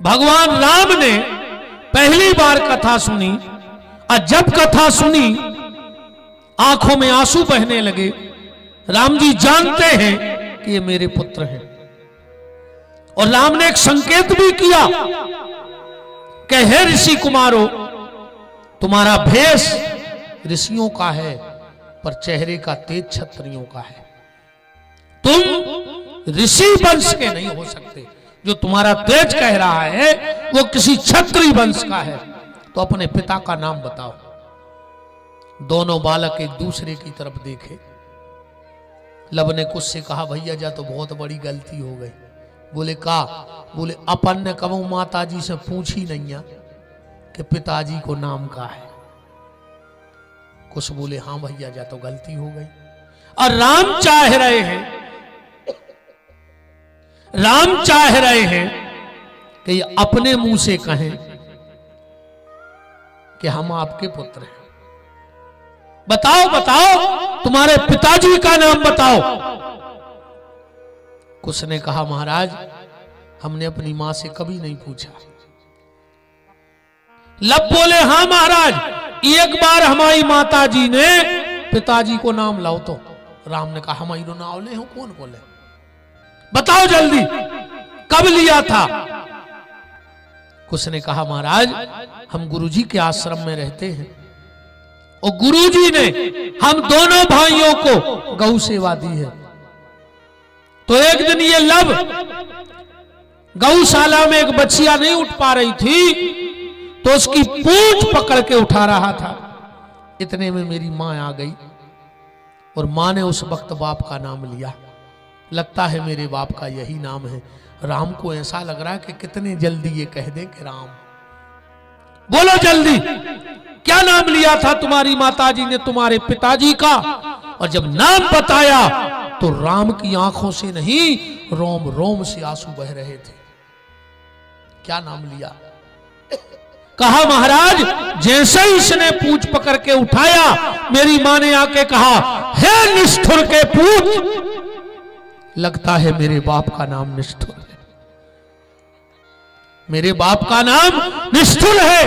भगवान राम ने पहली बार कथा सुनी और जब कथा सुनी आंखों में आंसू बहने लगे। राम जी जानते हैं कि ये मेरे पुत्र हैं और राम ने एक संकेत भी किया कि हे ऋषि कुमारों, तुम्हारा भेष ऋषियों का है पर चेहरे का तेज क्षत्रियों का है। तुम ऋषि वंश के नहीं हो सकते। जो तुम्हारा तेज कह रहा है वो किसी क्षत्रिय वंश का है। तो अपने पिता का नाम बताओ। दोनों बालक एक दूसरे की तरफ देखे। लब ने कुछ से कहा, भैया जा तो बहुत बड़ी गलती हो गई। बोले का? बोले अपन ने कबू माता जी से पूछी नहीं कि पिताजी को नाम का है। कुछ बोले हाँ भैया जा तो गलती हो गई। और राम चाह रहे हैं कि ये अपने मुंह से कहें कि हम आपके पुत्र हैं। बताओ तुम्हारे पिताजी का नाम बताओ। कुछ ने कहा, महाराज हमने अपनी मां से कभी नहीं पूछा। लब बोले, हाँ महाराज, एक बार हमारी माता जी ने पिताजी को नाम लाओ तो। राम ने कहा, हमारी रो नाम ले हो, कौन बोले, बताओ जल्दी कब लिया था। कुछ ने कहा, महाराज हम गुरुजी के आश्रम में रहते हैं और गुरुजी ने हम दोनों भाइयों को गौ सेवा दी है। तो एक दिन ये लब गौशाला में एक बच्चिया नहीं उठ पा रही थी तो उसकी पूंछ पकड़ के उठा रहा था। इतने में मेरी मां आ गई और मां ने उस वक्त बाप का नाम लिया। लगता है मेरे बाप का यही नाम है। राम को ऐसा लग रहा है कि कितने जल्दी ये कह दे कि राम। बोलो जल्दी, क्या नाम लिया था तुम्हारी माताजी ने तुम्हारे पिताजी का? और जब नाम बताया तो राम की आंखों से नहीं, रोम रोम से आंसू बह रहे थे। क्या नाम लिया? कहा, महाराज जैसे ही इसने पूंछ पकड़ के उठाया, मेरी मां ने आके कहा, हे निष्ठुर के पूत, लगता है मेरे बाप का नाम निष्ठुर है। मेरे बाप का नाम निष्ठुर है।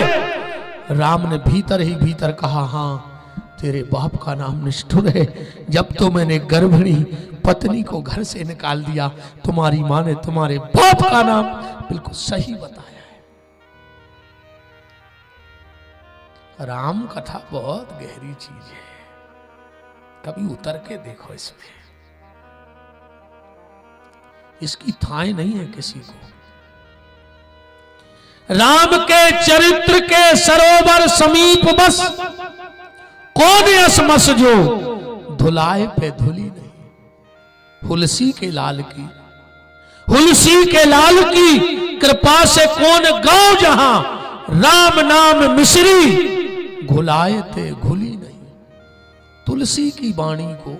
राम ने भीतर ही भीतर कहा, हाँ तेरे बाप का नाम निष्ठुर है। जब तो मैंने गर्भिणी पत्नी को घर से निकाल दिया, तुम्हारी मां ने तुम्हारे बाप का नाम बिल्कुल सही बताया है। राम कथा बहुत गहरी चीज है, कभी उतर के देखो इसमें। इसकी थाह नहीं है किसी को। राम के चरित्र के सरोवर समीप बस, कौन असमस जो धुलाए पे धुली नहीं। हुलसी के लाल की, हुलसी के लाल की कृपा से कौन गाँव जहां, राम नाम मिश्री घुलाए थे घुली नहीं। तुलसी की बाणी को,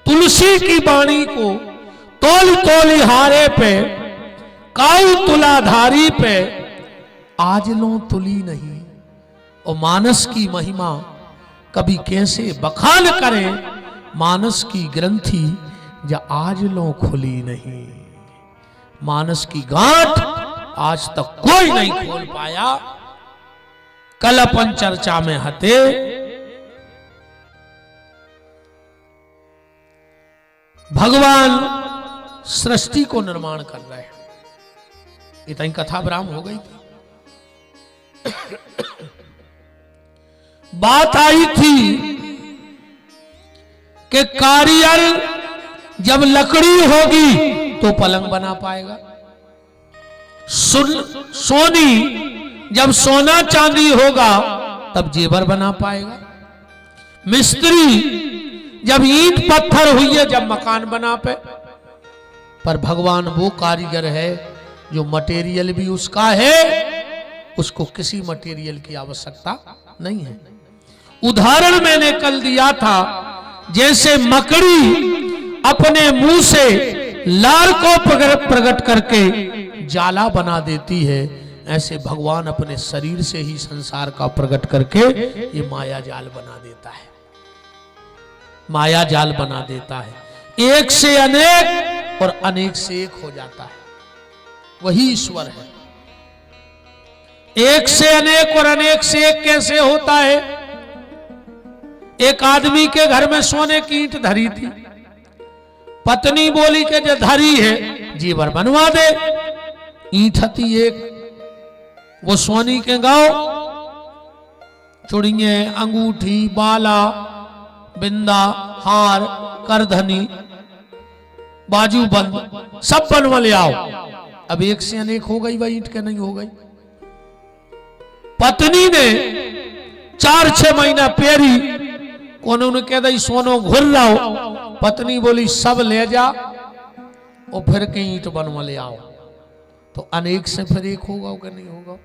तुलसी की बाणी को तोल तोली हारे पे, काऊ तुलाधारी पे आज लो तुली नहीं। और मानस की महिमा कभी कैसे बखान करे, मानस की ग्रंथि जा आज लो खुली नहीं। मानस की गांठ आज तक कोई नहीं खोल पाया। कल अपन चर्चा में हते भगवान सृष्टि को निर्माण कर रहे हैं। इतनी कथा ब्राह्म हो गई थी। बात आई थी कि कारीगर जब लकड़ी होगी तो पलंग बना पाएगा। सोनी जब सोना चांदी होगा तब जेवर बना पाएगा। मिस्त्री जब ईंट पत्थर हुई है जब मकान बना पे। पर भगवान वो कारीगर है जो मटेरियल भी उसका है, उसको किसी मटेरियल की आवश्यकता नहीं है। उदाहरण मैंने कल दिया था, जैसे मकड़ी अपने मुंह से लार को प्रकट करके जाला बना देती है, ऐसे भगवान अपने शरीर से ही संसार का प्रकट करके ये माया जाल बना देता है। माया जाल बना देता है। एक से अनेक और अनेक से एक हो जाता है। वही ईश्वर है। एक से अनेक और अनेक से एक कैसे होता है? एक आदमी के घर में सोने की ईंट धरी थी। पत्नी बोली कि जो धरी है जीवर बनवा दे। ईंट थी एक, वो सोनी के गांव चूड़िए, अंगूठी, बाला, बिंदा, हार, करधनी, बाजूबंद सब बनवा ले आओ। अब एक से अनेक हो गई, वह ईंट के नहीं हो गई। पत्नी ने 4-6 महीना पेरी, उन्होंने कह दी सोनो घुर रहो। पत्नी बोली सब ले जा और फिर के ईंट बनवा ले आओ। तो अनेक से फिर एक होगा कि नहीं होगा?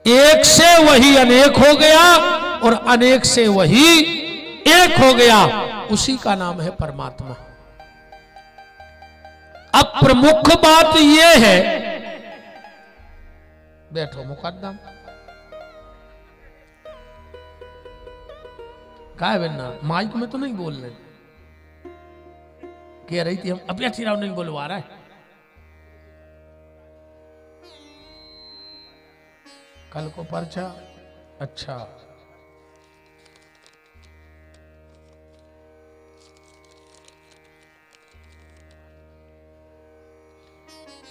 एक से वही अनेक हो गया और अनेक से वही एक हो गया। उसी का नाम है परमात्मा। अब प्रमुख बात यह है, बैठो मुकद्दम, क्या है बेन्ना? माइक में तो नहीं बोल रहे, कह रही थी हम अभी अच्छी राव नहीं बोलवा रहा है। कल को पर्चा, अच्छा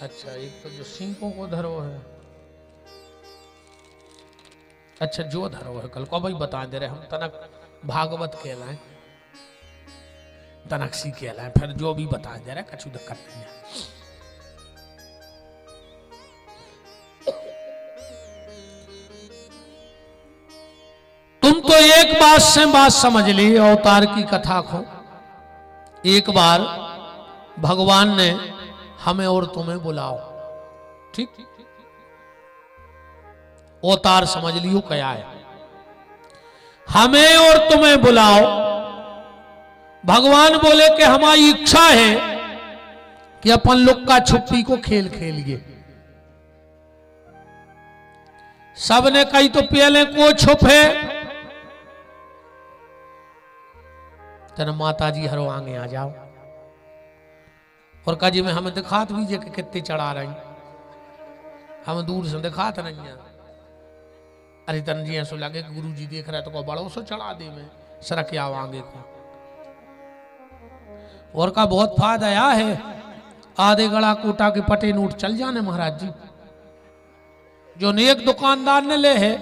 अच्छा, एक तो जो सिंकों को धरो है, अच्छा जो धरो है कल को भाई बता दे रहे। हम तनक भागवत कहलाएं, तनकसी कहलाएं, फिर जो भी बता दे रहे कछु दिक्कत नहीं है। तुम तो एक बात से बात समझ ली, अवतार की कथा को। एक बार भगवान ने हमें और तुम्हें बुलाओ, ठीक? अवतार समझ लियो क्या है? हमें और तुम्हें बुलाओ। भगवान बोले कि हमारी इच्छा है कि अपन लुक्का छुपी को खेल खेलिए। सबने कही तो पहले को छुपे, तेना माता जी हरो आगे आ जाओ। और काजी में हमें दिखात भी जे कि कितने चढ़ा रही, हमें दूर से दिखात नहीं है। अरे तन जी ऐसा लगे कि गुरु जी देख रहे तो को बड़ो सो चढ़ा दे में सरक आओ आगे को। और का बहुत फायदा आया है, आधे गड़ा कोटा के पटे नोट चल जाने महाराज जी। जो नेक दुकानदार ने ले है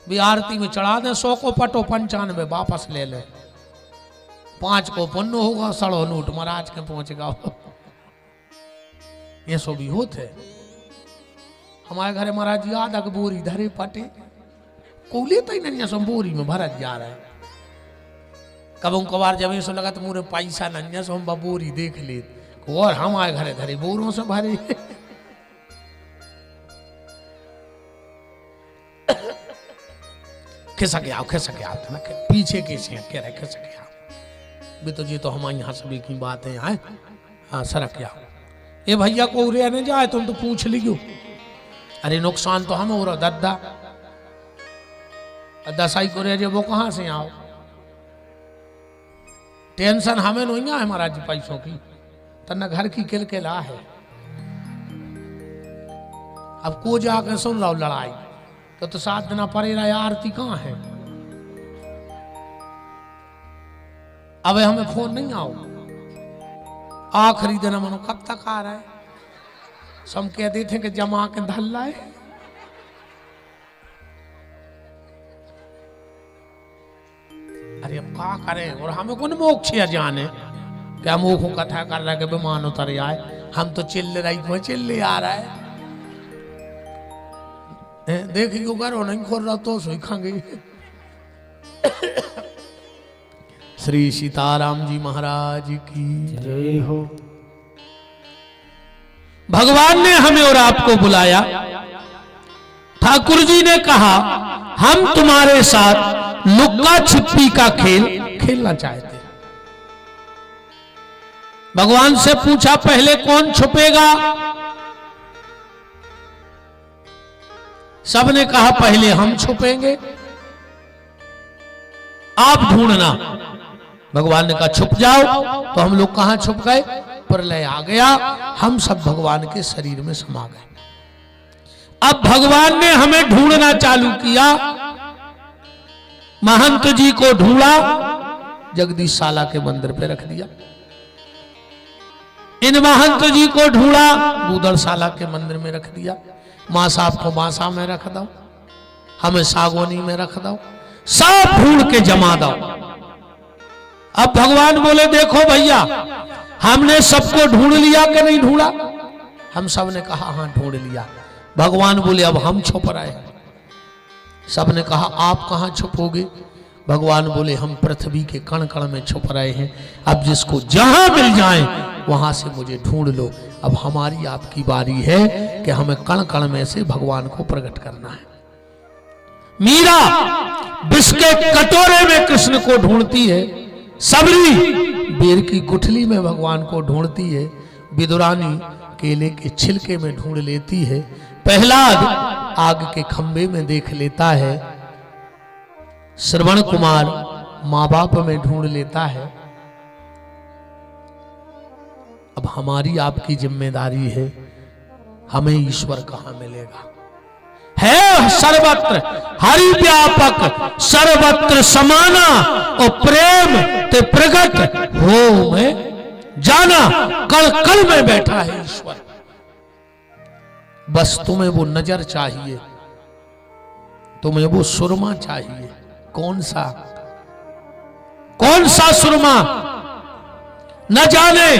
भी आरती में चढ़ा दे, 100 को पटो 95 वापस ले ले, 5 को पुण्य होगा, 100 नोट महाराज के पहुंचेगा। ये सो भी होते हमारे घरे महाराज जी आधा के बोरी धरे पटे को लेता ही नहीं, सो बोरी में भरत जा रहा है। कब कबार जब सो लगा तो मुझे पैसा नहीं, सो हम बोरी देख ले और हमारे घरे धरे बोरों से भरे। खिसक आओ ना, पीछे कैसे कह रहे खिसक आओ भी, तो जी तो हमारे यहाँ सभी की बात है। हाँ सरक आओ। ये भैया को रहने जाए तुम तो पूछ लियो। अरे नुकसान तो हम और दद्दा दसाई को रह वो कहां से आओ। टेंशन हमें नहीं है महाराज जी पैसों की, तना घर की किलकिला है। अब को जाके सुन रहा लड़ाई तो 7 दिन परे रहा, आरती कहां है? अब हमें फोन नहीं आओ, आखिरी दिन मनो कब तक आ रहा है? सब कहते थे कि जमा के धल लाए। अरे अब क्या करें? और हमें कौन मोक्ष जाने क्या मुंह को कथा कर रहा है कि विमान उतर आए। हम तो चिल्ले रही को चिल्ले आ रहा है। देखियो करो नहीं खोल रहा तो सोई खाएंगे। श्री सीताराम जी महाराज की जय हो। भगवान ने हमें और आपको बुलाया। ठाकुर जी ने कहा हम तुम्हारे साथ लुक्का छिपी का खेल खेलना चाहते हैं। भगवान से पूछा पहले कौन छुपेगा? सबने कहा पहले हम छुपेंगे, आप ढूंढना। भगवान ने कहा छुप जाओ। तो हम लोग कहां छुप गए? प्रलय आ गया, हम सब भगवान के शरीर में समा गए। अब भगवान ने हमें ढूंढना चालू किया। महंत जी को ढूंढा, जगदीशशाला के मंदिर पे रख दिया। इन महंत जी को ढूंढा, गूदड़शाला के मंदिर में रख दिया। मां साहब को मासा में रख दो, हमें सागवानी में रख दो, सब ढूंढ के जमा दो। अब भगवान बोले देखो भैया, हमने सबको ढूंढ लिया कि नहीं ढूंढा? हम सब ने कहा हाँ ढूंढ लिया। भगवान बोले अब हम छुप रहे हैं। सब ने कहा आप कहां छुपोगे? भगवान बोले हम पृथ्वी के कण कण में छुप रहे हैं। अब जिसको जहां मिल जाए वहां से मुझे ढूंढ लो। अब हमारी आपकी बारी है कि हमें कण कण में से भगवान को प्रकट करना है। मीरा विष के कटोरे में कृष्ण को ढूंढती है, सबरी बेर की गुठली में भगवान को ढूंढती है, विदुरानी केले के छिलके में ढूंढ लेती है, प्रहलाद आग के खंभे में देख लेता है, श्रवण कुमार मां बाप में ढूंढ लेता है। अब हमारी आपकी जिम्मेदारी है, हमें ईश्वर कहां मिलेगा? है सर्वत्र हरि व्यापक सर्वत्र समाना, और प्रेम ते प्रगट हो में जाना। कल कल में बैठा है ईश्वर। बस तुम्हें वो नजर चाहिए, तुम्हें वो सुरमा चाहिए। कौन सा? कौन सा सुरमा? न जाने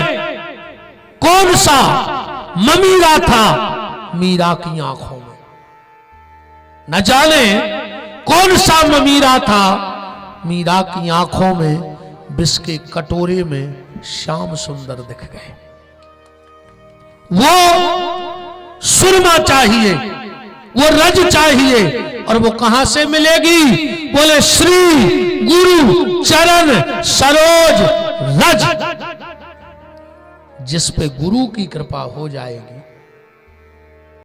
कौन सा ममीरा था मीरा की आंखों में, न जाने कौन सा ममीरा था मीरा की आंखों में। विष के कटोरे में श्याम सुंदर दिख गए। वो सुरमा चाहिए, वो रज चाहिए, और वो कहां से मिलेगी? बोले श्री गुरु चरण सरोज रज। जिस पे गुरु की कृपा हो जाएगी